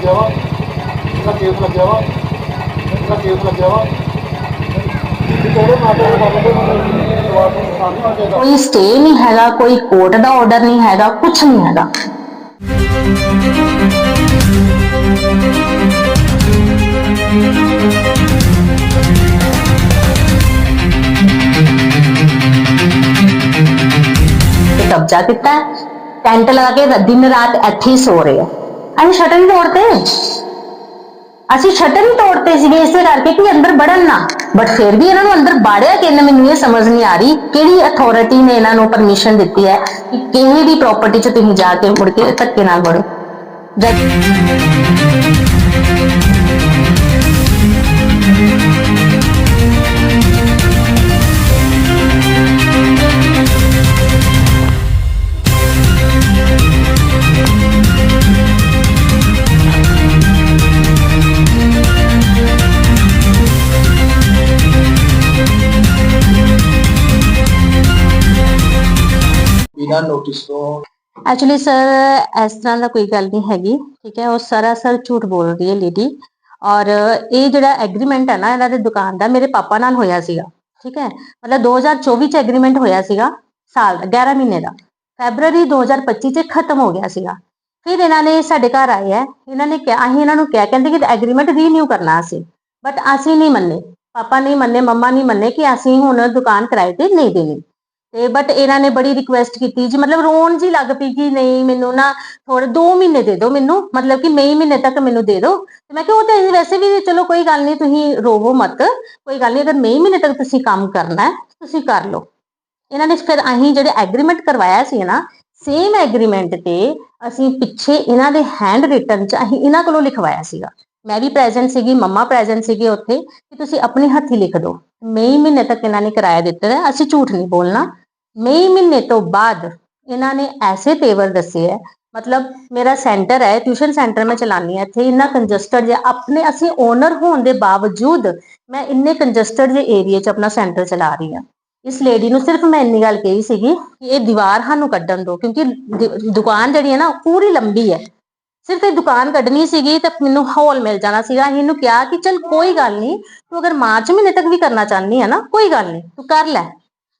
ਲੱਗਿਆ ਵਾ, ਇਹਦਾ ਕੇਸ ਲੱਗਿਆ ਵਾ, ਇਹਦਾ ਕੇਸ ਲੱਗਿਆ ਵਾ। ਉਹਦੇ ਨਾਟਕ ਕਰਦੇ ਜਵਾਬ ਨੂੰ ਸਾਹਮਣੇ ਆ ਜਾਏਗਾ। कोई स्टे नहीं हैगा, कोई कोर्ट का ऑर्डर नहीं हैगा, कुछ नहीं हैगा। कब्जा किया है, टेंट लगा के दिन रात इत्थे ही सो रहे हैं। ਅਸੀਂ ਸ਼ਟਰ ਨਹੀਂ ਤੋੜਤੇ, ਅਸੀਂ ਸ਼ਟਰ ਹੀ ਤੋੜਤੇ ਸੀਗੇ ਇਸੇ ਕਰਕੇ ਕਿ ਅੰਦਰ ਵੜਨ ਨਾ, ਬਟ ਫਿਰ ਵੀ ਇਹਨਾਂ ਨੂੰ ਅੰਦਰ ਬਾੜਿਆ ਕਿੰਨੇ, ਮੈਨੂੰ ਇਹ ਸਮਝ ਨਹੀਂ ਆ ਰਹੀ ਕਿਹੜੀ ਅਥਾਰਟੀ ਨੇ ਇਹਨਾਂ ਨੂੰ ਪਰਮਿਸ਼ਨ ਦਿੱਤੀ ਹੈ ਕਿ ਕਿਸੇ ਦੀ ਪ੍ਰਾਪਰਟੀ 'ਚ ਤੁਸੀਂ ਜਾ ਕੇ ਮੁੜ ਕੇ ਧੱਕੇ ਨਾਲ ਵੜੋ। बिना नोटिस तो एक्चुअली सर इस तरह का कोई गल नहीं हैगी, ठीक है। वो सरासर झूठ बोल रही है लेडी। और ये ਜਿਹੜਾ ਐਗਰੀਮੈਂਟ ਹੈ ਨਾ ਇਹਨਾਂ ਦੇ ਦੁਕਾਨ ਦਾ ਮੇਰੇ ਪਾਪਾ ਨਾਲ ਹੋਇਆ ਸੀਗਾ, ਠੀਕ ਹੈ। ਮਤਲਬ 2024 ਚ ਐਗਰੀਮੈਂਟ ਹੋਇਆ ਸੀਗਾ, ਸਾਲ ਦਾ 11 ਮਹੀਨੇ ਦਾ। ਫੈਬਰੂਅਰੀ 2025 ਚ ਖਤਮ ਹੋ ਗਿਆ ਸੀਗਾ। ਫਿਰ ਇਹਨਾਂ ਨੇ ਸਾਡੇ ਘਰ ਆਏ ਹੈ, ਇਹਨਾਂ ਨੇ ਕਿਹਾ, ਅਸੀਂ ਇਹਨਾਂ ਨੂੰ ਕਿਹਾ, ਕਹਿੰਦੇ ਕਿ ਐਗਰੀਮੈਂਟ ਰੀਨਿਊ ਕਰਨਾ ਅਸੀਂ, ਬਟ ਅਸੀਂ ਨਹੀਂ ਮੰਨੇ, ਪਾਪਾ ਨਹੀਂ ਮੰਨੇ, ਮੰਮਾ ਨਹੀਂ ਮੰਨੇ ਕਿ ਅਸੀਂ ਹੁਣ ਦੁਕਾਨ ਕਿਰਾਏ ਤੇ ਨਹੀਂ ਦੇਣੀ। ਤੇ ਬਟ ਇਹਨਾਂ ਨੇ ਬੜੀ ਰਿਕੁਐਸਟ ਕੀਤੀ ਜੀ, ਮਤਲਬ ਰੋਣ ਜੀ ਲੱਗ ਪਈ ਕਿ ਨਹੀਂ ਮੈਨੂੰ ਨਾ ਥੋੜੇ 2 ਮਹੀਨੇ ਦੇ ਦਿਓ ਮੈਨੂੰ, ਮਤਲਬ ਕਿ ਮਈ ਮਹੀਨੇ ਤੱਕ ਮੈਨੂੰ ਦੇ ਦਿਓ। ਤੇ ਮੈਂ ਕਿਹਾ ਉਹ ਤਾਂ ਵੈਸੇ ਵੀ ਚਲੋ ਕੋਈ ਗੱਲ ਨਹੀਂ, ਤੁਸੀਂ ਰੋਵੋ ਮਤ, ਕੋਈ ਗੱਲ ਨਹੀਂ, ਅਗਰ ਮਈ ਮਹੀਨੇ ਤੱਕ ਤੁਸੀਂ ਕੰਮ ਕਰਨਾ ਹੈ ਤੁਸੀਂ ਕਰ ਲਓ। ਇਹਨਾਂ ਨੇ ਫਿਰ ਅਸੀਂ ਜਿਹੜੇ ਐਗਰੀਮੈਂਟ ਕਰਵਾਇਆ ਸੀ ਨਾ, ਸੇਮ ਐਗਰੀਮੈਂਟ ਤੇ ਅਸੀਂ ਪਿੱਛੇ ਇਹਨਾਂ ਦੇ ਹੈਂਡ ਰਿਟਨ ਚ ਅਸੀਂ ਇਹਨਾਂ ਕੋਲੋਂ ਲਿਖਵਾਇਆ ਸੀਗਾ। ਮੈਂ ਵੀ ਪ੍ਰੈਜ਼ੈਂਟ ਸੀਗੀ, ਮੰਮਾ ਪ੍ਰੈਜ਼ੈਂਟ ਸੀਗੇ ਉੱਥੇ, ਕਿ ਤੁਸੀਂ ਆਪਣੇ ਹੱਥੀ ਲਿਖ ਦਿਓ। ਮਈ ਮਹੀਨੇ ਤੱਕ ਇਹਨਾਂ ਨੇ ਕਿਰਾਇਆ ਦਿੱਤਾ ਹੈ, ਅਸੀਂ ਝੂਠ ਨਹੀਂ ਬੋਲਣਾ। ਮਈ ਮਹੀਨੇ ਤੋਂ ਬਾਅਦ ਇਹਨਾਂ ਨੇ ਐਸੇ ਤੇਵਰ ਦੱਸੇ ਹੈ, ਮਤਲਬ ਮੇਰਾ ਸੈਂਟਰ ਹੈ, ਟਿਊਸ਼ਨ ਸੈਂਟਰ ਮੈਂ ਚਲਾਨੀ ਹਾਂ ਇੱਥੇ, ਇੰਨਾ ਕੰਜਸਟਡ ਜਿਹਾ, ਆਪਣੇ ਅਸੀਂ ਓਨਰ ਹੋਣ ਦੇ ਬਾਵਜੂਦ ਮੈਂ ਇੰਨੇ ਕੰਜਸਟਡ ਜਿਹੇ ਏਰੀਆ 'ਚ ਆਪਣਾ ਸੈਂਟਰ ਚਲਾ ਰਹੀ ਹਾਂ। ਇਸ ਲੇਡੀ ਨੂੰ ਸਿਰਫ ਮੈਂ ਇੰਨੀ ਗੱਲ ਕਹੀ ਸੀਗੀ ਕਿ ਇਹ ਦੀਵਾਰ ਸਾਨੂੰ ਕੱਢਣ ਦਿਓ, ਕਿਉਂਕਿ ਦੁਕਾਨ ਜਿਹੜੀ ਹੈ ਨਾ ਪੂਰੀ ਲੰਬੀ ਹੈ, ਸਿਰਫ ਇਹ ਦੁਕਾਨ ਕੱਢਣੀ ਸੀਗੀ ਤਾਂ ਮੈਨੂੰ ਹੌਲ ਮਿਲ ਜਾਣਾ ਸੀਗਾ। ਅਸੀਂ ਇਹਨੂੰ ਕਿਹਾ ਕਿ ਚਲ ਕੋਈ ਗੱਲ ਨਹੀਂ, ਤੂੰ ਅਗਰ ਮਾਰਚ ਮਹੀਨੇ ਤੱਕ ਵੀ ਕਰਨਾ ਚਾਹਨੀ ਹੈ ਨਾ, ਕੋਈ ਗੱਲ ਨਹੀਂ ਤੂੰ ਕਰ ਲੈ।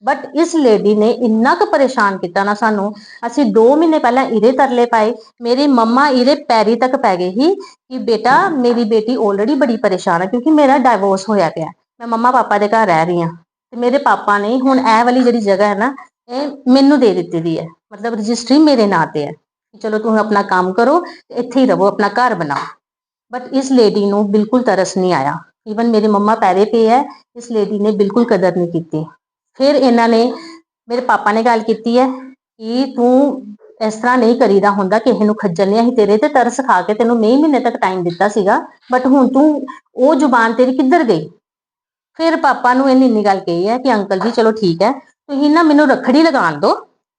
ਬਟ ਇਸ ਲੇਡੀ ਨੇ ਇੰਨਾ ਕੁ ਪਰੇਸ਼ਾਨ ਕੀਤਾ ਨਾ ਸਾਨੂੰ, ਅਸੀਂ 2 ਮਹੀਨੇ ਪਹਿਲਾਂ ਇਹਦੇ ਤਰਲੇ ਪਾਏ, ਮੇਰੀ ਮੰਮਾ ਇਹਦੇ ਪੈਰੀ ਤੱਕ ਪੈ ਗਈ ਸੀ ਕਿ ਬੇਟਾ ਮੇਰੀ ਬੇਟੀ ਆਲਰੇਡੀ ਬੜੀ ਪਰੇਸ਼ਾਨ ਹੈ, ਕਿਉਂਕਿ ਮੇਰਾ ਡਾਈਵੋਰਸ ਹੋਇਆ ਪਿਆ, ਮੈਂ ਮੰਮਾ ਪਾਪਾ ਦੇ ਘਰ ਰਹਿ ਰਹੀ ਹਾਂ, ਤੇ ਮੇਰੇ ਪਾਪਾ ਨੇ ਹੁਣ ਇਹ ਵਾਲੀ ਜਿਹੜੀ ਜਗ੍ਹਾ ਹੈ ਨਾ ਇਹ ਮੈਨੂੰ ਦੇ ਦਿੱਤੀ ਦੀ ਹੈ, ਮਤਲਬ ਰਜਿਸਟਰੀ ਮੇਰੇ ਨਾਂ ਤੇ ਹੈ, ਚਲੋ ਤੁਸੀਂ ਆਪਣਾ ਕੰਮ ਕਰੋ, ਇੱਥੇ ਹੀ ਰਹੋ, ਆਪਣਾ ਘਰ ਬਣਾਓ। ਬਟ ਇਸ ਲੇਡੀ ਨੂੰ ਬਿਲਕੁਲ ਤਰਸ ਨਹੀਂ ਆਇਆ, ਈਵਨ ਮੇਰੇ ਮੰਮਾ ਪੈਰੇ ਪਏ ਹੈ, ਇਸ ਲੇਡੀ ਨੇ ਬਿਲਕੁਲ ਕਦਰ ਨਹੀਂ ਕੀਤੀ। ਫਿਰ ਇਹਨਾਂ ਨੇ ਮੇਰੇ ਪਾਪਾ ਨੇ ਗੱਲ ਕੀਤੀ ਹੈ ਕਿ ਤੂੰ ਇਸ ਤਰ੍ਹਾਂ ਨਹੀਂ ਕਰੀਦਾ ਹੁੰਦਾ, ਕਿਸੇ ਨੂੰ ਖੱਜਲ ਨਹੀਂ, ਅਸੀਂ ਤੇਰੇ ਤੇ ਤਰਸ ਖਾ ਕੇ ਤੈਨੂੰ ਮਈ ਮਹੀਨੇ ਤੱਕ ਟਾਈਮ ਦਿੱਤਾ ਸੀਗਾ, ਬਟ ਹੁਣ ਤੂੰ ਉਹ ਜ਼ੁਬਾਨ ਤੇਰੀ ਕਿੱਧਰ ਗਈ। ਫਿਰ ਪਾਪਾ ਨੂੰ ਇਹਨੇ ਇੰਨੀ ਗੱਲ ਕਹੀ ਹੈ ਕਿ ਅੰਕਲ ਜੀ ਚਲੋ ਠੀਕ ਹੈ, ਤੁਸੀਂ ਨਾ ਮੈਨੂੰ ਰੱਖੜੀ ਲਗਾਉਣ ਦਿਓ,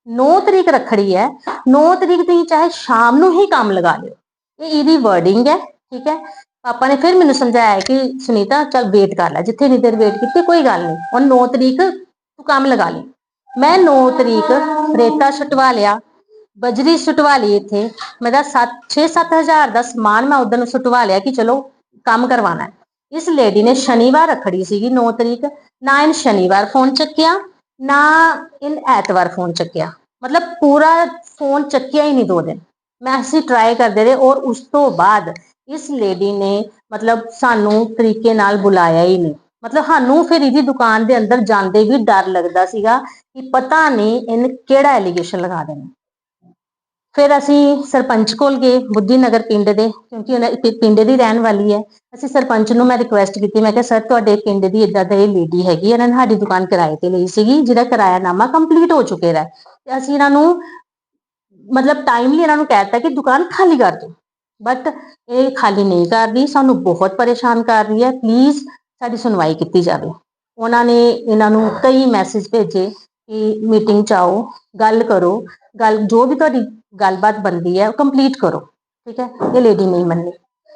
9 ਤਰੀਕ ਰੱਖੜੀ ਹੈ, 9 ਤਰੀਕ ਤੁਸੀਂ ਚਾਹੇ ਸ਼ਾਮ ਨੂੰ ਹੀ ਕੰਮ ਲਗਾ ਲਿਓ, ਇਹ ਇਹਦੀ ਵਰਡਿੰਗ ਹੈ, ਠੀਕ ਹੈ। ਪਾਪਾ ਨੇ ਫਿਰ ਮੈਨੂੰ ਸਮਝਾਇਆ ਕਿ ਸੁਨੀਤਾ ਚੱਲ ਵੇਟ ਕਰ ਲੈ, ਜਿੱਥੇ ਨਹੀਂ ਦੇਰ ਵੇਟ ਕੀਤੀ ਕੋਈ ਗੱਲ ਨਹੀਂ, ਔਰ 9 ਤਰੀਕ ਤੂੰ ਕੰਮ ਲਗਾ ਲਈ। ਮੈਂ 9 ਤਰੀਕ ਰੇਤਾ ਛੁਟਵਾ ਲਿਆ, ਬਜਰੀ ਛੁਟਵਾ ਲਈ, ਇੱਥੇ ਮੇਰਾ 6-7 ਹਜ਼ਾਰ ਦਾ ਸਮਾਨ ਮੈਂ ਉਧਰ ਨੂੰ ਛੁਟਵਾ ਲਿਆ ਕਿ ਚਲੋ ਕੰਮ ਕਰਵਾਣਾ ਹੈ। ਇਸ ਲੇਡੀ ਨੇ ਸ਼ਨੀਵਾਰ ਰੱਖੜੀ ਸੀਗੀ 9 ਤਰੀਕ, ਨਾ ਇਹਨ ਸ਼ਨੀਵਾਰ ਫੋਨ ਚੱਕਿਆ ਨਾ ਇਹਨ ਐਤਵਾਰ ਫੋਨ ਚੱਕਿਆ, ਮਤਲਬ ਪੂਰਾ ਫੋਨ ਚੱਕਿਆ ਹੀ ਨਹੀਂ 2 ਦਿਨ। ਮੈਂ ਅਸੀਂ ਟਰਾਈ ਕਰਦੇ ਰਹੇ, ਔਰ ਉਸ ਤੋਂ ਬਾਅਦ ਇਸ ਲੇਡੀ ਨੇ ਮਤਲਬ ਸਾਨੂੰ ਤਰੀਕੇ ਨਾਲ ਬੁਲਾਇਆ ਹੀ ਨਹੀਂ, ਮਤਲਬ ਸਾਨੂੰ ਫਿਰ ਇਹਦੀ ਦੁਕਾਨ ਦੇ ਅੰਦਰ ਜਾਂਦੇ ਵੀ ਡਰ ਲੱਗਦਾ ਸੀਗਾ ਕਿ ਪਤਾ ਨਹੀਂ ਇਹਨੇ ਕਿਹੜਾ ਐਲੀਗੇਸ਼ਨ ਲਗਾ ਦੇਣਾ। ਫਿਰ ਅਸੀਂ ਸਰਪੰਚ ਕੋਲ ਗਏ, ਬੁੱਧੀ ਨਗਰ ਪਿੰਡ ਦੇ, ਕਿਉਂਕਿ ਉਹਨਾਂ ਪਿੰਡ ਦੀ ਰਹਿਣ ਵਾਲੀ ਹੈ। ਅਸੀਂ ਸਰਪੰਚ ਨੂੰ ਮੈਂ ਰਿਕੁਐਸਟ ਕੀਤੀ, ਮੈਂ ਕਿਹਾ ਸਰ ਤੁਹਾਡੇ ਪਿੰਡ ਦੀ ਇਦਾਂ ਦਾ ਇਹ ਲੇਡੀ ਹੈਗੀ, ਇਹਨਾਂ ਨੇ ਸਾਡੀ ਦੁਕਾਨ ਕਿਰਾਏ ਤੇ ਲਈ ਸੀਗੀ, ਜਿਹਦਾ ਕਿਰਾਇਆਨਾਮਾ ਕੰਪਲੀਟ ਹੋ ਚੁੱਕਿਆ ਹੈ, ਤੇ ਅਸੀਂ ਇਹਨਾਂ ਨੂੰ ਮਤਲਬ ਟਾਈਮਲੀ ਇਹਨਾਂ ਨੂੰ ਕਹਿ ਦਿੱਤਾ ਕਿ ਦੁਕਾਨ ਖਾਲੀ ਕਰ ਦਿਓ, ਬਟ ਇਹ ਖਾਲੀ ਨਹੀਂ ਕਰ ਰਹੀ, ਸਾਨੂੰ ਬਹੁਤ ਪਰੇਸ਼ਾਨ ਕਰ ਰਹੀ ਹੈ, ਪਲੀਜ਼ ਸਾਡੀ ਸੁਣਵਾਈ ਕੀਤੀ ਜਾਵੇ। ਉਹਨਾਂ ਨੇ ਇਹਨਾਂ ਨੂੰ ਕਈ ਮੈਸੇਜ ਭੇਜੇ ਕਿ ਮੀਟਿੰਗ 'ਚ ਆਓ, ਗੱਲ ਕਰੋ, ਗੱਲ ਜੋ ਵੀ ਤੁਹਾਡੀ ਗੱਲਬਾਤ ਬਣਦੀ ਹੈ ਉਹ ਕੰਪਲੀਟ ਕਰੋ, ਠੀਕ ਹੈ। ਇਹ ਲੇਡੀ ਨਹੀਂ ਮੰਨੀ,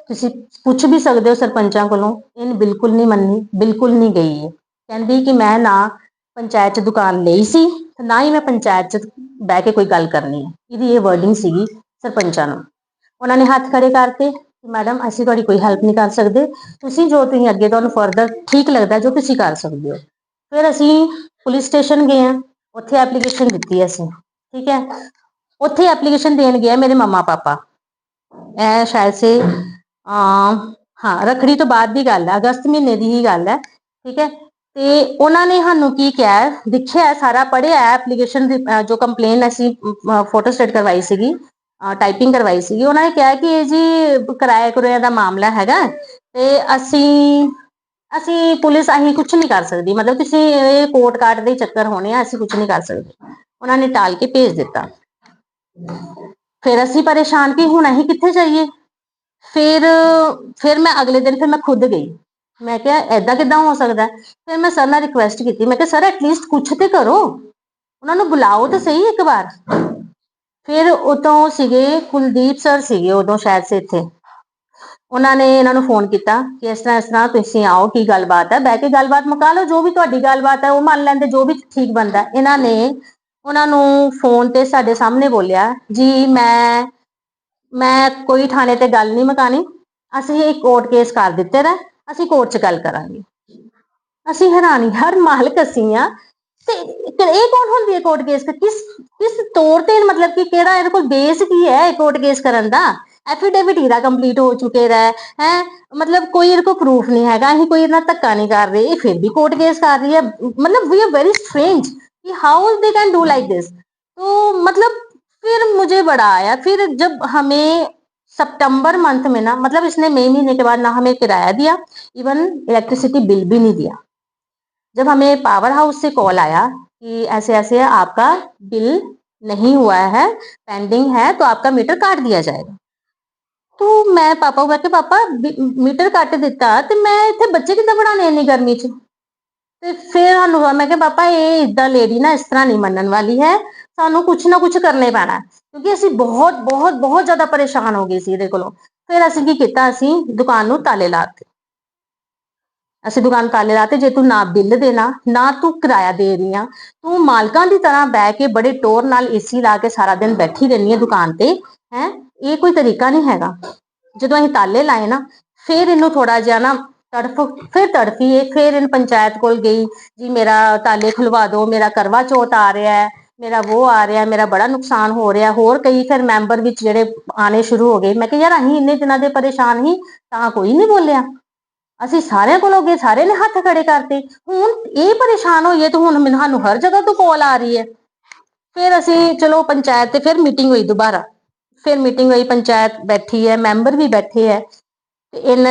ਤੁਸੀਂ ਪੁੱਛ ਵੀ ਸਕਦੇ ਹੋ ਸਰਪੰਚਾਂ ਕੋਲੋਂ, ਇਹਨੇ ਬਿਲਕੁਲ ਨਹੀਂ ਮੰਨੀ, ਬਿਲਕੁਲ ਨਹੀਂ ਗਈ ਹੈ। ਕਹਿੰਦੀ ਕਿ ਮੈਂ ਨਾ ਪੰਚਾਇਤ 'ਚ ਦੁਕਾਨ ਲਈ ਸੀ ਤੇ ਨਾ ਹੀ ਮੈਂ ਪੰਚਾਇਤ 'ਚ ਬਹਿ ਕੇ ਕੋਈ ਗੱਲ ਕਰਨੀ ਹੈ, ਇਹਦੀ ਇਹ ਵਰਡਿੰਗ ਸੀਗੀ ਸਰਪੰਚਾਂ ਨੂੰ। ਉਹਨਾਂ ਨੇ ਹੱਥ ਖੜੇ ਕਰਤੇ, ਕਿ ਮੈਡਮ ਅਸੀਂ ਤੁਹਾਡੀ ਕੋਈ ਹੈਲਪ ਨਹੀਂ ਕਰ ਸਕਦੇ, ਤੁਸੀਂ ਜੋ ਤੁਸੀਂ ਅੱਗੇ ਤੁਹਾਨੂੰ ਫਰਦਰ ਠੀਕ ਲੱਗਦਾ ਜੋ ਤੁਸੀਂ ਕਰ ਸਕਦੇ ਹੋ। ਫਿਰ ਅਸੀਂ ਪੁਲਿਸ ਸਟੇਸ਼ਨ ਗਏ ਆ, ਉੱਥੇ ਐਪਲੀਕੇਸ਼ਨ ਦਿੱਤੀ ਅਸੀਂ, ਠੀਕ ਹੈ। ਉੱਥੇ ਐਪਲੀਕੇਸ਼ਨ ਦੇਣ ਗਿਆ ਮੇਰੇ ਮੰਮਾ ਪਾਪਾ, ਇਹ ਸ਼ਾਇਦ ਸੇ ਹਾਂ ਰੱਖੜੀ ਤੋਂ ਬਾਅਦ ਦੀ ਗੱਲ ਹੈ, ਅਗਸਤ ਮਹੀਨੇ ਦੀ ਹੀ ਗੱਲ ਹੈ, ਠੀਕ ਹੈ। ਤੇ ਉਹਨਾਂ ਨੇ ਸਾਨੂੰ ਕੀ ਕਿਹਾ, ਦੇਖਿਆ ਸਾਰਾ, ਪੜ੍ਹਿਆ ਐਪਲੀਕੇਸ਼ਨ ਦੀ ਜੋ ਕੰਪਲੇਨ ਅਸੀਂ ਫੋਟੋ ਸਟੇਟ ਕਰਵਾਈ ਸੀਗੀ, ਟਾਈਪਿੰਗ ਕਰਵਾਈ ਸੀਗੀ, ਉਹਨਾਂ ਨੇ ਕਿਹਾ ਕਿ ਇਹ ਜੀ ਕਿਰਾਏ ਕਰੂਏ ਦਾ ਮਾਮਲਾ ਹੈਗਾ ਤੇ ਅਸੀਂ ਪੁਲਿਸ ਅਸੀਂ ਕੁਝ ਨਹੀਂ ਕਰ ਸਕਦੀ, ਮਤਲਬ ਤੁਸੀਂ ਇਹ ਕੋਰਟ ਕਾਰਟ ਦੇ ਚੱਕਰ ਹੋਣੇ ਆ, ਅਸੀਂ ਕੁਝ ਨਹੀਂ ਕਰ ਸਕਦੇ। ਉਹਨਾਂ ਨੇ ਟਾਲ ਕੇ ਭੇਜ ਦਿੱਤਾ। ਫਿਰ ਅਸੀਂ ਪਰੇਸ਼ਾਨ ਕਿ ਹੁਣ ਅਸੀਂ ਕਿੱਥੇ ਜਾਈਏ। ਫਿਰ ਮੈਂ ਅਗਲੇ ਦਿਨ ਫਿਰ ਮੈਂ ਖੁਦ ਗਈ, ਮੈਂ ਕਿਹਾ ਐਦਾਂ ਕਿੱਦਾਂ ਹੋ ਸਕਦਾ। ਫਿਰ ਮੈਂ ਸਰ ਨਾਲ ਰਿਕੁਐਸਟ ਕੀਤੀ, ਮੈਂ ਕਿਹਾ ਸਰ ਐਟਲੀਸਟ ਕੁਛ ਤੇ ਕਰੋ, ਉਹਨਾਂ ਨੂੰ ਬੁਲਾਓ ਤਾਂ ਸਹੀ ਇੱਕ ਵਾਰ। ਫਿਰ ਉਤੋਂ ਸੀਗੇ ਕੁਲਦੀਪ ਸਰ ਸੀਗੇ ਉਦੋਂ ਸ਼ਾਇਦ ਸੇ ਇੱਥੇ, ਉਹਨਾਂ ਨੇ ਇਹਨਾਂ ਨੂੰ ਫੋਨ ਕੀਤਾ ਕਿ ਇਸ ਤਰ੍ਹਾਂ ਤੁਸੀਂ ਆਓ, ਕੀ ਗੱਲਬਾਤ ਹੈ, ਬਹਿ ਕੇ ਗੱਲਬਾਤ ਮੁਕਾ ਲਓ, ਜੋ ਵੀ ਤੁਹਾਡੀ ਗੱਲਬਾਤ ਹੈ ਉਹ ਮੰਨ ਲੈਂਦੇ, ਜੋ ਵੀ ਠੀਕ ਬਣਦਾ। ਇਹਨਾਂ ਨੇ ਉਹਨਾਂ ਨੂੰ ਫੋਨ ਤੇ ਸਾਡੇ ਸਾਹਮਣੇ ਬੋਲਿਆ, ਜੀ ਮੈਂ ਕੋਈ ਥਾਣੇ ਤੇ ਗੱਲ ਨਹੀਂ ਮੁਕਾਣੀ, ਅਸੀਂ ਇੱਕ ਕੋਰਟ ਕੇਸ ਕਰ ਦਿੱਤੇ ਦਾ, ਅਸੀਂ ਕੋਰਟ 'ਚ ਗੱਲ ਕਰਾਂਗੇ। ਅਸੀਂ ਹੈਰਾਨੀ, ਹਰ ਮਾਲਕ ਅਸੀਂ ਆ ਤੇ ਇਹ ਕੌਣ ਹੁੰਦੀ ਹੈ ਕੋਰਟ ਕੇਸ, ਕਿਸ ਤੌਰ ਤੇ, ਮਤਲਬ ਕਿ ਕਿਹੜਾ ਇਹਦੇ ਕੋਲ ਬੇਸ ਕੀ ਹੈ ਕੋਰਟ ਕੇਸ ਕਰਨ ਦਾ। ਐਫੀਡੇਵਿਟ ਇਹਦਾ ਕੰਪਲੀਟ ਹੋ ਚੁੱਕੇ ਦਾ ਹੈ, ਮਤਲਬ ਕੋਈ ਇਹਦੇ ਕੋਲ ਪ੍ਰੂਫ ਨਹੀਂ ਹੈਗਾ, ਅਸੀਂ ਕੋਈ ਇਹਨਾਂ ਧੱਕਾ ਨਹੀਂ ਕਰ ਰਹੇ, ਇਹ ਫਿਰ ਵੀ ਕੋਰਟ केस कर रही है। मतलब वी आर वेरी स्ट्रेंज कि how they can do like this. तो मतलब फिर मुझे बड़ा आया, फिर जब हमें सितंबर मंथ में ना, मतलब इसने मई महीने के बाद ना हमें किराया दिया, इवन इलेक्ट्रिसिटी बिल भी नहीं दिया। जब हमें पावर हाउस से कॉल आया कि ऐसे ऐसे आपका बिल नहीं हुआ है, पेंडिंग है, तो आपका मीटर काट दिया जाएगा। तो मैं पापा को कहते, पापा मीटर कट दिता तो मैं इतने बच्चे कितना पढ़ाने इन्नी गर्मी च। ਤੇ ਫਿਰ ਸਾਨੂੰ ਮੈਂ ਕਿਹਾ ਪਾਪਾ ਇਹ ਇਦਾਂ ਲੇਡੀ ਨਾ ਇਸ ਤਰ੍ਹਾਂ ਨਹੀਂ ਮੰਨਣ ਵਾਲੀ ਹੈ, ਸਾਨੂੰ ਕੁਝ ਨਾ ਕੁਝ ਕਰਨੇ ਪੈਣਾ, ਕਿਉਂਕਿ ਅਸੀਂ ਬਹੁਤ ਬਹੁਤ ਬਹੁਤ ਜ਼ਿਆਦਾ ਪਰੇਸ਼ਾਨ ਹੋ ਗਏ ਸੀ ਇਹਦੇ ਕੋਲੋਂ। ਫਿਰ ਅਸੀਂ ਕੀ ਕੀਤਾ, ਅਸੀਂ ਦੁਕਾਨ ਨੂੰ ਤਾਲੇ ਲਾਤੇ। ਅਸੀਂ ਦੁਕਾਨ ਤਾਲੇ ਲਾਤੇ, ਜੇ ਤੂੰ ਨਾ ਬਿੱਲ ਦੇਣਾ, ਨਾ ਤੂੰ ਕਿਰਾਇਆ ਦੇ ਰਹੀ ਆ, ਤੂੰ ਮਾਲਕਾਂ ਦੀ ਤਰ੍ਹਾਂ ਬਹਿ ਕੇ ਬੜੇ ਟੋਰ ਨਾਲ ਏਸੀ ਲਾ ਕੇ ਸਾਰਾ ਦਿਨ ਬੈਠੀ ਰਹਿਣੀ ਹੈ ਦੁਕਾਨ ਤੇ, ਹੈ ਇਹ ਕੋਈ ਤਰੀਕਾ ਨਹੀਂ ਹੈਗਾ। ਜਦੋਂ ਅਸੀਂ ਤਾਲੇ ਲਾਏ ਨਾ, ਫਿਰ ਇਹਨੂੰ ਥੋੜਾ ਜਿਹਾ ਨਾ ਫਿਰ ਤੜਫੀ ਇਹ, ਫਿਰ ਇਹਨ ਪੰਚਾਇਤ ਕੋਲ ਗਈ, ਜੀ ਮੇਰਾ ਤਾਲੇ ਖੁਲਵਾ ਦਿਓ, ਮੇਰਾ ਕਰਵਾ ਚੌਥ ਆ ਰਿਹਾ ਹੈ, ਮੇਰਾ ਉਹ ਆ ਰਿਹਾ, ਮੇਰਾ ਬੜਾ ਨੁਕਸਾਨ ਹੋ ਰਿਹਾ। ਹੋਰ ਕਈ ਫਿਰ ਮੈਂਬਰ ਵਿੱਚ ਜਿਹੜੇ ਆਣੇ ਸ਼ੁਰੂ ਹੋ ਗਏ। ਮੈਂ ਕਿਹਾ ਯਾਰ ਅਸੀਂ ਇੰਨੇ ਦਿਨਾਂ ਦੇ ਪਰੇਸ਼ਾਨ ਹੀ ਤਾਂ ਕੋਈ ਨਹੀਂ ਬੋਲਿਆ, ਅਸੀਂ ਸਾਰਿਆਂ ਕੋਲ ਗਏ, ਸਾਰੇ ਨੇ ਹੱਥ ਖੜੇ ਕਰਤੇ, ਹੁਣ ਇਹ ਪਰੇਸ਼ਾਨ ਹੋਈਏ ਤਾਂ ਹੁਣ ਸਾਨੂੰ ਹਰ ਜਗ੍ਹਾ ਤੋਂ ਕਾਲ ਆ ਰਹੀ ਹੈ। ਫਿਰ ਅਸੀਂ ਚਲੋ ਪੰਚਾਇਤ ਤੇ ਫਿਰ ਮੀਟਿੰਗ ਹੋਈ ਦੁਬਾਰਾ, ਫਿਰ ਮੀਟਿੰਗ ਹੋਈ, ਪੰਚਾਇਤ ਬੈਠੀ ਹੈ, ਮੈਂਬਰ ਵੀ ਬੈਠੇ ਹੈ, ਤੇ ਇਹਨੇ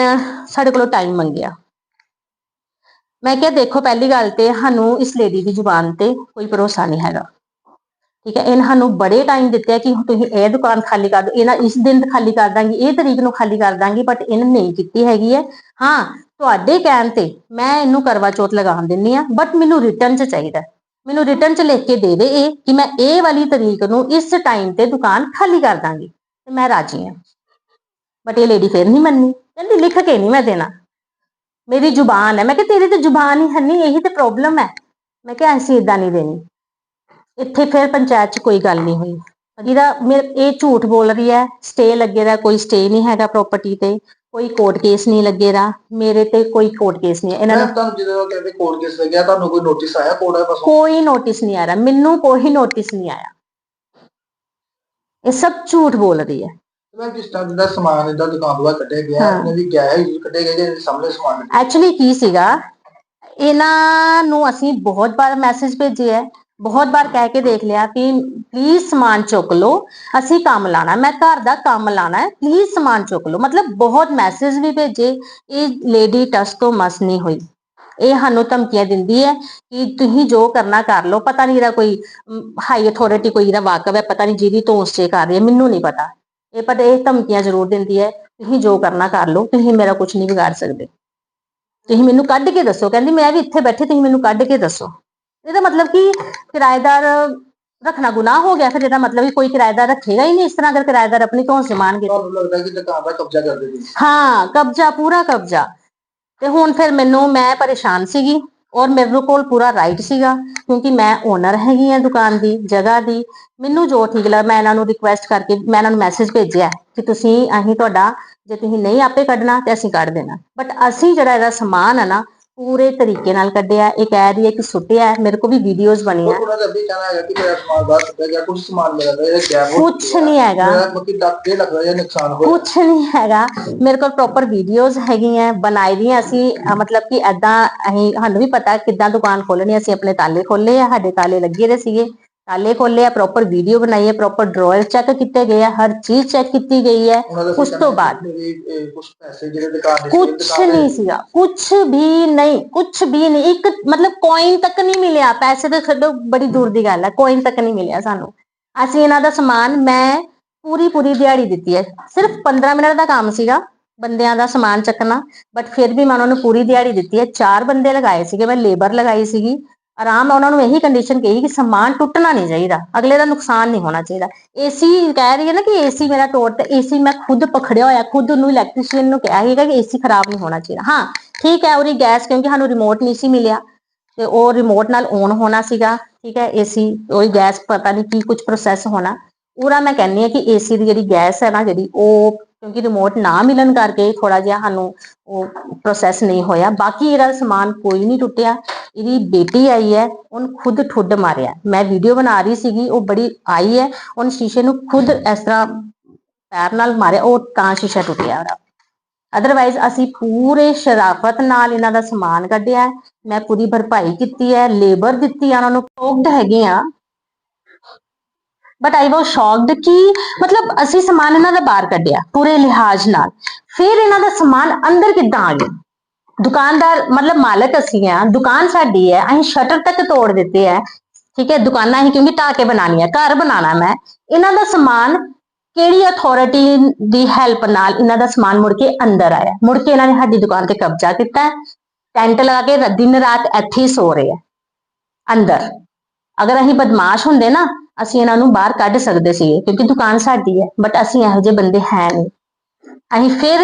ਸਾਡੇ ਕੋਲੋਂ ਟਾਈਮ ਮੰਗਿਆ। ਮੈਂ ਕਿਹਾ ਦੇਖੋ ਪਹਿਲੀ ਗੱਲ ਤੇ ਸਾਨੂੰ ਇਸ ਲੇਡੀ ਦੀ ਜ਼ੁਬਾਨ ਤੇ ਕੋਈ ਭਰੋਸਾ ਨਹੀਂ ਹੈਗਾ, ਠੀਕ ਹੈ। ਇਹਨਾਂ ਸਾਨੂੰ ਬੜੇ ਟਾਈਮ ਦਿੱਤੇ ਕਿ ਤੁਸੀਂ ਇਹ ਦੁਕਾਨ ਖਾਲੀ ਕਰ ਦਿਓ, ਇਹਨਾਂ ਇਸ ਦਿਨ ਖਾਲੀ ਕਰ ਦਾਂਗੀ, ਇਹ ਤਰੀਕ ਨੂੰ ਖਾਲੀ ਕਰ ਦਾਂਗੀ, ਬਟ ਇਹਨੇ ਨਹੀਂ ਕੀਤੀ ਹੈਗੀ ਹੈ। ਹਾਂ ਤੁਹਾਡੇ ਕਹਿਣ ਤੇ ਮੈਂ ਇਹਨੂੰ ਕਰਵਾ ਚੌਥ ਲਗਾਉਣ ਦਿੰਨੀ ਆ, ਬਟ ਮੈਨੂੰ ਰਿਟਰਨ 'ਚ ਚਾਹੀਦਾ, ਮੈਨੂੰ ਰਿਟਰਨ 'ਚ ਲਿਖ ਕੇ ਦੇਵੇ ਇਹ ਕਿ ਮੈਂ ਇਹ ਵਾਲੀ ਤਰੀਕ ਨੂੰ ਇਸ ਟਾਈਮ ਤੇ ਦੁਕਾਨ ਖਾਲੀ ਕਰ ਦਾਂਗੀ, ਤੇ ਮੈਂ ਰਾਜੀ ਹਾਂ। ਬਟ ਇਹ ਲੇਡੀ ਫਿਰ ਨਹੀਂ ਮੰਨੀ, ਕਹਿੰਦੀ ਲਿਖ ਕੇ ਨਹੀਂ ਮੈਂ ਦੇਣਾ, ਮੇਰੀ ਜ਼ੁਬਾਨ ਹੈ। ਮੈਂ ਕਿਹਾ ਤੇਰੀ ਤੇ ਜ਼ੁਬਾਨ ਹੀ ਹੈ ਨਹੀਂ, ਇਹੀ ਤੇ ਪ੍ਰੋਬਲਮ ਹੈ। ਮੈਂ ਕਿਹਾ ਅਸੀਂ ਇਦਾਂ ਨਹੀਂ ਦੇਣੀ। ਇੱਥੇ ਫਿਰ ਪੰਚਾਇਤ 'ਚ ਕੋਈ ਗੱਲ ਨਹੀਂ ਹੋਈ, ਇਹ ਝੂਠ ਬੋਲ ਰਹੀ ਹੈ, ਸਟੇ ਲੱਗੇ ਦਾ, ਕੋਈ ਸਟੇ ਨਹੀਂ ਹੈਗਾ ਪ੍ਰਾਪਰਟੀ ਤੇ, ਕੋਈ ਕੋਰਟ ਕੇਸ ਨਹੀਂ ਲੱਗੇ ਦਾ, ਮੇਰੇ ਤੇ ਕੋਈ ਕੋਰਟ ਕੇਸ ਨਹੀਂ ਹੈ। ਇਹਨਾਂ ਨੂੰ ਤੁਹਾਨੂੰ ਜਦੋਂ ਕਹਿੰਦੇ ਕੋਰਟ ਕੇਸ ਲੱਗਿਆ, ਤੁਹਾਨੂੰ ਕੋਈ ਨੋਟਿਸ ਆਇਆ ਕੋਰਟ ਪਾਸੋਂ? ਕੋਈ ਨੋਟਿਸ ਨਹੀਂ ਆ ਰਿਹਾ, ਮੈਨੂੰ ਕੋਈ ਨੋਟਿਸ ਨਹੀਂ ਆਇਆ, ਇਹ ਸਭ ਝੂਠ ਬੋਲ ਰਹੀ ਹੈ। ਮੈਂ ਜਿਸ ਤਰ੍ਹਾਂ ਦਾ ਸਮਾਨ ਇਹਦਾ ਦੁਕਾਨ ਤੋਂ ਕੱਢਿਆ ਗਿਆ, ਇਹਨੇ ਵੀ ਗਿਆ ਹੈ ਕੱਢੇ ਗਏ ਜਿਹੜੇ ਸਾਹਮਣੇ ਸਮਾਨ। ਐਕਚੁਅਲੀ ਕੀ ਸੀਗਾ, ਇਹਨਾਂ ਨੂੰ ਅਸੀਂ ਬਹੁਤ ਵਾਰ ਮੈਸੇਜ ਭੇਜੇ ਹੈ, ਬਹੁਤ ਵਾਰ ਕਹਿ ਕੇ ਦੇਖ ਲਿਆ ਕਿ ਪਲੀਜ਼ ਸਮਾਨ ਚੁੱਕ ਲਓ, ਅਸੀਂ ਕੰਮ ਲਾਣਾ, ਮੈਂ ਘਰ ਦਾ ਕੰਮ ਲਾਣਾ ਹੈ, ਪਲੀਜ਼ ਸਮਾਨ ਚੁੱਕ ਲਓ, ਮਤਲਬ ਬਹੁਤ ਮੈਸੇਜ ਵੀ ਭੇਜੇ। ਇਹ ਲੇਡੀ ਟਸ ਤੋਂ ਮਸ ਨਹੀਂ ਹੋਈ, ਇਹ ਸਾਨੂੰ ਧਮਕੀਆਂ ਦਿੰਦੀ ਹੈ ਕਿ ਤੁਸੀਂ ਜੋ ਕਰਨਾ ਕਰ ਲਓ। ਪਤਾ ਨਹੀਂ ਇਹਦਾ ਕੋਈ ਹਾਈ ਅਥਾਰਟੀ ਕੋਈ ਇਹਦਾ ਵਾਕਫ ਹੈ, ਪਤਾ ਨਹੀਂ ਜਿਹਦੀ ਤੋਂ ਸਟੇ ਕਰ ਰਹੀ ਹੈ, ਮੈਨੂੰ ਨਹੀਂ ਪਤਾ ਇਹ, ਪਰ ਇਹ ਧਮਕੀਆਂ ਜ਼ਰੂਰ ਦਿੰਦੀ ਹੈ, ਤੁਸੀਂ ਜੋ ਕਰਨਾ ਕਰ ਲਓ, ਤੁਸੀਂ ਮੇਰਾ ਕੁਝ ਨਹੀਂ ਵਿਗਾੜ ਸਕਦੇ, ਤੁਸੀਂ ਮੈਨੂੰ ਕੱਢ ਕੇ ਦੱਸੋ। ਕਹਿੰਦੀ ਮੈਂ ਵੀ ਇੱਥੇ ਬੈਠੀ, ਤੁਸੀਂ ਮੈਨੂੰ ਕੱਢ ਕੇ ਦੱਸੋ। ਇਹਦਾ ਮਤਲਬ ਕਿ ਕਿਰਾਏਦਾਰ ਰੱਖਣਾ ਗੁਨਾਹ ਹੋ ਗਿਆ, ਫਿਰ ਇਹਦਾ ਮਤਲਬ ਕੋਈ ਕਿਰਾਏਦਾਰ ਰੱਖੇਗਾ ਹੀ ਨਹੀਂ ਇਸ ਤਰ੍ਹਾਂ, ਅਗਰ ਕਿਰਾਏਦਾਰ ਆਪਣੀ ਧੌਂਸ ਜਮਾਨਗੇ। ਤੁਹਾਨੂੰ ਲੱਗਦਾ ਕਿ ਦੁਕਾਨ ਦਾ ਕਬਜ਼ਾ ਕਰਦੇ ਸੀ? ਹਾਂ ਕਬਜ਼ਾ, ਪੂਰਾ ਕਬਜ਼ਾ। ਤੇ ਹੁਣ ਫਿਰ ਮੈਂ ਪਰੇਸ਼ਾਨ ਸੀਗੀ, ਔਰ ਮੇਰੇ ਕੋਲ ਪੂਰਾ ਰਾਈਟ ਸੀਗਾ ਕਿਉਂਕਿ ਮੈਂ ਓਨਰ ਹੈਗੀ ਆ ਦੁਕਾਨ ਦੀ ਜਗ੍ਹਾ ਦੀ। ਮੈਨੂੰ ਜੋ ਠੀਕ ਲੱਗਾ ਮੈਂ ਇਹਨਾਂ ਨੂੰ ਰਿਕੁਐਸਟ ਕਰਕੇ ਮੈਂ ਇਹਨਾਂ ਨੂੰ ਮੈਸੇਜ ਭੇਜਿਆ ਕਿ ਅਸੀਂ ਤੁਹਾਡਾ ਜੇ ਤੁਸੀਂ ਨਹੀਂ ਆਪੇ ਕੱਢਣਾ ਤੇ ਅਸੀਂ ਕੱਢ ਦੇਣਾ, ਬਟ ਅਸੀਂ ਜਿਹੜਾ ਇਹਦਾ ਸਮਾਨ ਹੈ ਨਾ ਪੂਰੇ ਤਰੀਕੇ ਨਾਲ ਕੱਢਿਆ। ਇਹ ਕਹਿ ਰਹੀ ਹੈ ਕਿ ਸੁੱਟਿਆ ਹੈ, ਮੇਰੇ ਕੋਲ ਵੀ ਵੀਡੀਓਜ਼ ਬਣੀਆਂ। ਉਹਨਾਂ ਦਾ ਵੀ ਕਹਿਣਾ ਹੈਗਾ ਕਿ ਮੇਰਾ ਸਮਾਨ ਬਾਹਰ ਸੁੱਟਿਆ ਗਿਆ, ਕੁਝ ਸਮਾਨ ਮੇਰਾ ਦਾ ਇਹ ਗੈਪ ਹੋ ਕੁਛ ਨਹੀਂ ਹੈਗਾ, ਮੇਰਾ ਮੱਕੀ ਡੱਕ ਕੇ ਲੱਗਦਾ ਜਾਂ ਨੁਕਸਾਨ ਹੋਇਆ, ਕੁਛ ਨਹੀਂ ਹੈਗਾ। ਮੇਰੇ ਕੋਲ ਪ੍ਰੋਪਰ ਵੀਡੀਓਜ਼ ਹੈਗੀਆਂ ਬਣਾਈ ਦੀਆਂ। ਅਸੀਂ ਮਤਲਬ ਕਿ ਐਦਾਂ ਸਾਨੂੰ ਵੀ ਪਤਾ ਕਿੱਦਾਂ ਦੁਕਾਨ ਖੋਲਣੀ। ਅਸੀਂ ਆਪਣੇ ਤਾਲੇ ਖੋਲੇ ਆ, ਸਾਡੇ ਤਾਲੇ ਲੱਗੇ ਦੇ ਸੀਗੇ, ਤਾਲੇ ਖੋਲੇ ਆ, ਪ੍ਰੋਪਰ ਵੀਡੀਓ ਬਣਾਈ ਹੈ, ਪ੍ਰੋਪਰ ਡਰਾਅਰ ਚੈੱਕ ਕੀਤੇ ਗਏ ਆ, ਹਰ ਚੀਜ਼ ਚੈੱਕ ਕੀਤੀ ਗਈ ਹੈ। ਉਸ ਤੋਂ ਬਾਅਦ ਕੁਝ ਪੈਸੇ ਜਿਹੜੇ ਦੁਕਾਨ ਦੇ ਕੁਛ ਨਹੀਂ ਸੀਗਾ, ਕੁਛ ਵੀ ਨਹੀਂ, ਕੁਛ ਵੀ ਨਹੀਂ। ਇੱਕ ਮਤਲਬ ਕੋਇਨ ਤੱਕ ਨਹੀਂ ਮਿਲਿਆ, ਪੈਸੇ ਤਾਂ ਛੱਡੋ ਬੜੀ ਦੂਰ ਦੀ ਗੱਲ ਹੈ, ਕੋਇਨ ਤੱਕ ਨਹੀਂ ਮਿਲਿਆ ਸਾਨੂੰ। ਅਸੀਂ ਇਹਨਾਂ ਦਾ ਸਮਾਨ ਮੈਂ ਪੂਰੀ ਦਿਹਾੜੀ ਦਿੱਤੀ ਹੈ, ਸਿਰਫ 15 ਮਿੰਟ ਦਾ ਕੰਮ ਸੀਗਾ ਬੰਦਿਆਂ ਦਾ ਸਮਾਨ ਚੱਕਣਾ, ਬਟ ਫਿਰ ਵੀ ਮੈਂ ਉਹਨਾਂ ਨੂੰ ਪੂਰੀ ਦਿਹਾੜੀ ਦਿੱਤੀ ਹੈ। 4 ਬੰਦੇ ਲਗਾਏ ਸੀਗੇ, ਮੈਂ ਲੇਬਰ ਲਗਾਈ ਸੀਗੀ। ਆਰਾਮ ਨਾਲ ਉਹਨਾਂ ਨੂੰ ਇਹੀ ਕੰਡੀਸ਼ਨ ਕਹੀ ਕਿ ਸਮਾਨ ਟੁੱਟਣਾ ਨਹੀਂ ਚਾਹੀਦਾ, ਅਗਲੇ ਦਾ ਨੁਕਸਾਨ ਨਹੀਂ ਹੋਣਾ ਚਾਹੀਦਾ। ਏਸੀ ਕਹਿ ਰਹੀ ਹੈ ਨਾ ਕਿ ਏਸੀ ਮੇਰਾ ਤੋੜ ਤੇ ਏਸੀ ਮੈਂ ਖੁਦ ਪਕੜਿਆ ਹੋਇਆ, ਖੁਦ ਉਹਨੂੰ ਇਲੈਕਟ੍ਰੀਸ਼ੀਅਨ ਨੂੰ ਕਿਹਾ ਸੀਗਾ ਕਿ ਏਸੀ ਖਰਾਬ ਨਹੀਂ ਹੋਣਾ ਚਾਹੀਦਾ। ਹਾਂ ਠੀਕ ਹੈ, ਉਹਦੀ ਗੈਸ ਕਿਉਂਕਿ ਸਾਨੂੰ ਰਿਮੋਟ ਨਹੀਂ ਸੀ ਮਿਲਿਆ ਤੇ ਉਹ ਰਿਮੋਟ ਨਾਲ ਔਨ ਹੋਣਾ ਸੀਗਾ, ਠੀਕ ਹੈ। ਏਸੀ ਉਹਦੀ ਗੈਸ ਪਤਾ ਨਹੀਂ ਕੀ ਕੁਝ ਪ੍ਰੋਸੈਸ ਹੋਣਾ ਪੂਰਾ। ਮੈਂ ਕਹਿੰਦੀ ਹਾਂ ਕਿ ਏਸੀ ਦੀ ਜਿਹੜੀ ਗੈਸ ਹੈ ਨਾ ਜਿਹੜੀ ਉਹ ਕਿਉਂਕਿ ਰਿਮੋਟ ਨਾ ਮਿਲਣ ਕਰਕੇ ਥੋੜਾ ਜਿਹਾ ਸਾਨੂੰ ਉਹ ਪ੍ਰੋਸੈਸ ਨਹੀਂ ਹੋਇਆ। ਬਾਕੀ ਇਹਦਾ ਸਮਾਨ ਕੋਈ ਨਹੀਂ ਟੁੱਟਿਆ। ਇਹਦੀ ਬੇਟੀ ਆਈ ਹੈ, ਉਹਨੂੰ ਖੁਦ ਠੁੱਡ ਮਾਰਿਆ। ਮੈਂ ਵੀਡੀਓ ਬਣਾ ਰਹੀ ਸੀਗੀ, ਉਹ ਬੜੀ ਆਈ ਹੈ, ਉਹਨੇ ਸ਼ੀਸ਼ੇ ਨੂੰ ਖੁਦ ਇਸ ਤਰ੍ਹਾਂ ਪੈਰ ਨਾਲ ਮਾਰਿਆ, ਉਹ ਤਾਂ ਸ਼ੀਸ਼ਾ ਟੁੱਟਿਆ ਉਹਦਾ। ਅਦਰਵਾਈਜ਼ ਅਸੀਂ ਪੂਰੇ ਸ਼ਰਾਫਤ ਨਾਲ ਇਹਨਾਂ ਦਾ ਸਮਾਨ ਕੱਢਿਆ, ਮੈਂ ਪੂਰੀ ਭਰਪਾਈ ਕੀਤੀ ਹੈ, ਲੇਬਰ ਦਿੱਤੀ ਆ ਉਹਨਾਂ ਨੂੰ। ਸ਼ੌਕਡ ਹੈਗੇ ਆ, ਬਟ ਆਈ ਵਾਸ ਸ਼ੌਕਡ ਕਿ ਮਤਲਬ ਅਸੀਂ ਸਮਾਨ ਇਹਨਾਂ ਦਾ ਬਾਹਰ ਕੱਢਿਆ ਪੂਰੇ ਲਿਹਾਜ਼ ਨਾਲ, ਫਿਰ ਇਹਨਾਂ ਦਾ ਸਮਾਨ ਅੰਦਰ ਕਿੱਦਾਂ ਆ ਗਿਆ। ਦੁਕਾਨਦਾਰ ਮਤਲਬ ਮਾਲਕ ਅਸੀਂ ਆ, ਦੁਕਾਨ ਸਾਡੀ ਹੈ, ਅਸੀਂ ਸ਼ਟਰ ਤੱਕ ਤੋੜ ਦਿੱਤੇ ਹੈ, ਠੀਕ ਹੈ। ਦੁਕਾਨਾਂ ਹੀ ਕਿਉਂਕਿ ਢਾਹ ਕੇ ਬਣਾਉਣੀਆਂ, ਘਰ ਬਣਾਉਣਾ ਮੈਂ। ਇਹਨਾਂ ਦਾ ਸਮਾਨ ਕਿਹੜੀ ਅਥਾਰਟੀ ਦੀ ਹੈਲਪ ਨਾਲ ਇਹਨਾਂ ਦਾ ਸਮਾਨ ਮੁੜ ਕੇ ਅੰਦਰ ਆਇਆ। ਮੁੜ ਕੇ ਇਹਨਾਂ ਨੇ ਸਾਡੀ ਦੁਕਾਨ ਤੇ ਕਬਜ਼ਾ ਕੀਤਾ, ਟੈਂਟ ਲਗਾ ਕੇ ਦਿਨ ਰਾਤ ਇੱਥੇ ਹੀ ਸੋ ਰਹੇ ਆ ਅੰਦਰ। ਅਗਰ ਅਸੀਂ ਬਦਮਾਸ਼ ਹੁੰਦੇ ਨਾ ਅਸੀਂ ਇਹਨਾਂ ਨੂੰ ਬਾਹਰ ਕੱਢ ਸਕਦੇ ਸੀਗੇ ਕਿਉਂਕਿ ਦੁਕਾਨ ਸਾਡੀ ਹੈ, ਬਟ ਅਸੀਂ ਇਹੋ ਜਿਹੇ ਬੰਦੇ ਹੈ ਨਹੀਂ। ਅਸੀਂ ਫਿਰ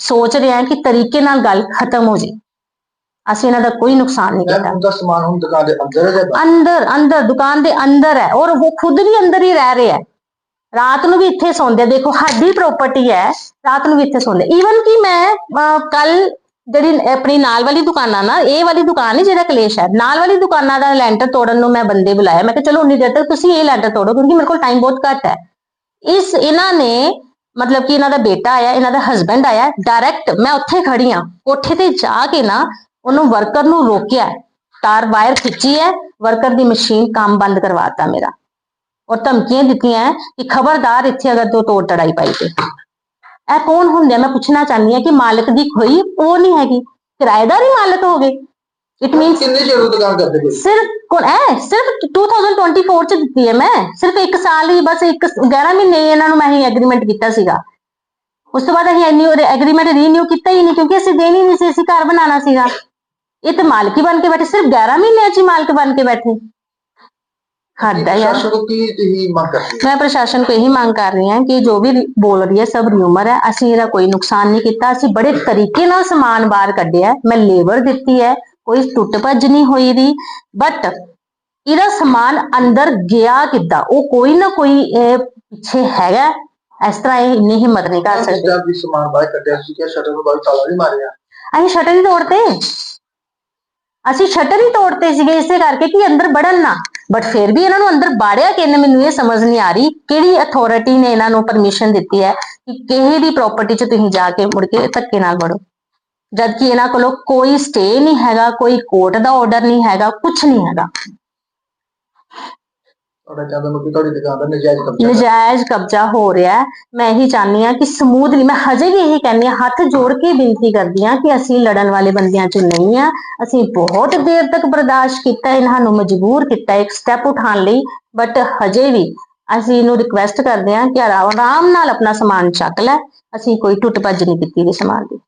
ਸੋਚ ਰਹੇ ਹਾਂ ਕਿ ਤਰੀਕੇ ਨਾਲ ਗੱਲ ਖਤਮ ਹੋ ਜੇ। ਅਸੀਂ ਇਹਨਾਂ ਦਾ ਕੋਈ ਨੁਕਸਾਨ ਨਹੀਂ ਕੀਤਾ। ਉਹਦਾ ਸਮਾਨ ਹੁਣ ਦੁਕਾਨ ਦੇ ਅੰਦਰ ਹੈ ਜਾਂ ਅੰਦਰ ਦੁਕਾਨ ਦੇ ਅੰਦਰ ਹੈ, ਔਰ ਉਹ ਖੁਦ ਵੀ ਅੰਦਰ ਹੀ ਰਹਿ ਰਹੇ ਹੈ। ਰਾਤ ਨੂੰ ਵੀ ਇੱਥੇ ਸੌਂਦੇ, ਦੇਖੋ ਸਾਡੀ ਪ੍ਰਾਪਰਟੀ ਹੈ, ਰਾਤ ਨੂੰ ਵੀ ਇੱਥੇ ਸੌਂਦੇ। ਈਵਨ ਕਿ ਮੈਂ ਕੱਲ ਜਿਹੜੀ ਆਪਣੀ ਨਾਲ ਵਾਲੀ ਦੁਕਾਨਾਂ ਨਾ, ਇਹ ਵਾਲੀ ਦੁਕਾਨ ਨਹੀਂ ਜਿਹੜਾ ਕਲੇਸ਼ ਹੈ, ਨਾਲ ਵਾਲੀ ਦੁਕਾਨਾਂ ਦਾ ਲੈਂਟਰ ਤੋੜਨ ਨੂੰ ਮੈਂ ਬੰਦੇ ਬੁਲਾਇਆ। ਮੈਂ ਕਿਹਾ ਚਲੋ ਉਨੀ ਦੇਰ ਤੱਕ ਤੁਸੀਂ ਇਹ ਲੈਂਟਰ ਤੋੜੋ ਕਿਉਂਕਿ ਮੇਰੇ ਕੋਲ ਟਾਈਮ ਬਹੁਤ ਘੱਟ ਹੈ। ਇਹਨਾਂ ਨੇ ਮਤਲਬ ਕਿ ਇਹਨਾਂ ਦਾ ਬੇਟਾ ਆਇਆ, ਇਹਨਾਂ ਦਾ ਹਸਬੈਂਡ ਆਇਆ, ਡਾਇਰੈਕਟ ਮੈਂ ਉੱਥੇ ਖੜੀ ਆ ਕੋਠੇ ਤੇ ਜਾ ਕੇ ਨਾ ਉਹਨੂੰ ਵਰਕਰ ਨੂੰ ਰੋਕਿਆ, ਤਾਰ ਵਾਇਰ ਖਿੱਚੀ ਹੈ, ਵਰਕਰ ਦੀ ਮਸ਼ੀਨ ਕੰਮ ਬੰਦ ਕਰਵਾਤਾ ਮੇਰਾ, ਔਰ ਧਮਕੀਆਂ ਦਿੱਤੀਆਂ ਕਿ ਖਬਰਦਾਰ ਇੱਥੇ ਅਗਰ ਤੂੰ ਤੋੜ ਤੜਾਈ ਪਾਈ ਤੇ। ਇਹ ਕੌਣ ਹੁੰਦੇ ਆ ਮੈਂ ਪੁੱਛਣਾ ਚਾਹੁੰਦੀ ਹਾਂ ਕਿ ਮਾਲਕ ਦੀ ਕੋਈ ਉਹ ਨਹੀਂ ਹੈਗੀ, ਕਿਰਾਏਦਾਰ ਹੀ ਮਾਲਕ ਹੋ ਗਏ। ਇਟ ਮੀਨਸ ਕਿੰਨੇ ਚਿਰ ਦੁਕਾਨ ਕਰਦੇ ਪਏ? ਸਿਰਫ 2024 ਚ ਦਿੱਤੀ ਹੈ ਮੈਂ, ਸਿਰਫ 1 ਸਾਲ ਹੀ, ਬਸ 11 ਮਹੀਨੇ ਇਹਨਾਂ ਨੂੰ ਮੈਂ ਹੀ ਐਗਰੀਮੈਂਟ ਕੀਤਾ ਸੀਗਾ। ਉਸ ਤੋਂ ਬਾਅਦ ਅਸੀਂ ਐਗਰੀਮੈਂਟ ਰੀਨਿਊ ਕੀਤਾ ਹੀ ਨਹੀਂ ਕਿਉਂਕਿ ਅਸੀਂ ਦੇਣੀ ਨਹੀਂ ਸੀ, ਅਸੀਂ ਘਰ ਬਣਾਉਣਾ ਸੀਗਾ। ਇਹ ਤੇ ਮਾਲਕ ਹੀ ਬਣ ਕੇ ਬੈਠੇ, ਸਿਰਫ 11 ਮਹੀਨਿਆਂ ਚ ਹੀ ਮਾਲਕ ਬਣ ਕੇ ਬੈਠੇ। मैं प्रशासन को यही मांग कर रही हूँ कि जो भी बोल रही है सब र्यूमर है। ਅਸੀਂ ਇਹਦਾ ਕੋਈ ਨੁਕਸਾਨ ਨਹੀਂ ਕੀਤਾ, ਅਸੀਂ ਬੜੇ ਤਰੀਕੇ ਨਾਲ ਸਮਾਨ ਬਾਹਰ ਕੱਢਿਆ, ਮੈਂ ਲੇਬਰ ਦਿੱਤੀ ਹੈ, ਕੋਈ ਟੁੱਟ ਭੱਜ ਨਹੀਂ ਹੋਈ ਦੀ। ਬਟ ਇਹਦਾ ਸਮਾਨ ਅੰਦਰ ਗਿਆ ਕਿੱਦਾਂ, ਉਹ ਕੋਈ ਨਾ ਕੋਈ ਪਿੱਛੇ ਹੈਗਾ। ਇਸ ਤਰ੍ਹਾਂ ਇਹ ਇੰਨੀ ਹਿੰਮਤ ਨਹੀਂ ਕਰ ਸਕਦੇ। ਸਮਾਨ ਬਾਹਰ ਕੱਢਿਆ ਸੀ ਕਿ ਸ਼ਟਰ ਨੂੰ ਬਾਹਰ ਤਾਲਾ ਨਹੀਂ ਮਾਰਿਆ? ਅਸੀਂ ਸ਼ਟਰ ਹੀ ਤੋੜਤੇ, ਅਸੀਂ ਸ਼ਟਰ ਹੀ ਤੋੜਤੇ ਸੀਗੇ ਇਸੇ ਕਰਕੇ ਕਿ ਅੰਦਰ ਵੜਨ ਨਾ। ਬਟ ਫਿਰ ਵੀ ਇਹਨਾਂ ਨੂੰ ਅੰਦਰ ਬਾੜਿਆ ਕਿਹਨੇ, ਮੈਨੂੰ ਇਹ ਸਮਝ ਨਹੀਂ ਆ ਰਹੀ ਕਿਹੜੀ ਅਥਾਰਟੀ ਨੇ ਇਹਨਾਂ ਨੂੰ ਪਰਮਿਸ਼ਨ ਦਿੱਤੀ ਹੈ ਕਿ ਕਿਸੇ ਦੀ ਪ੍ਰਾਪਰਟੀ 'ਚ ਤੁਸੀਂ ਜਾ ਕੇ ਮੁੜ ਕੇ ਧੱਕੇ ਨਾਲ ਵੜੋ, ਜਦ ਕਿ ਇਹਨਾਂ ਕੋਲੋਂ ਕੋਈ ਸਟੇ ਨਹੀਂ ਹੈਗਾ, ਕੋਈ ਕੋਰਟ ਦਾ ਆਰਡਰ ਨਹੀਂ ਹੈਗਾ, ਕੁਝ ਨਹੀਂ ਹੈਗਾ। ਨਜਾਇਜ਼ ਕਬਜ਼ਾ ਹੋ ਰਿਹਾ। ਮੈਂ ਇਹੀ ਚਾਹਨੀ ਆ ਕਿ ਸਮੂਥਲੀ, ਮੈਂ ਹਜੇ ਵੀ ਇਹੀ ਕਹਿੰਦੀ ਆ, ਹੱਥ ਜੋੜ ਕੇ ਬੇਨਤੀ ਕਰਦੀ ਆ ਕਿ ਅਸੀਂ ਲੜਨ ਵਾਲੇ ਬੰਦਿਆਂ ਚੋਂ ਨਹੀਂ ਆ। ਅਸੀਂ ਬਹੁਤ ਦੇਰ ਤੱਕ ਬਰਦਾਸ਼ਤ ਕੀਤਾ, ਇਹਨਾਂ ਨੂੰ ਮਜਬੂਰ ਕੀਤਾ ਇੱਕ ਸਟੈਪ ਉਠਾਉਣ ਲਈ, ਬਟ ਹਜੇ ਵੀ ਅਸੀਂ ਇਹਨੂੰ ਰਿਕੁਐਸਟ ਕਰਦੇ ਆ ਕਿ ਆਰਾਮ ਨਾਲ ਆਪਣਾ ਸਮਾਨ ਚੱਕ ਲੈ। ਅਸੀਂ ਕੋਈ ਟੁੱਟ ਭੱਜ ਨਹੀਂ ਕੀਤੀ ਇਸ ਸਮਾਨ ਦੀ।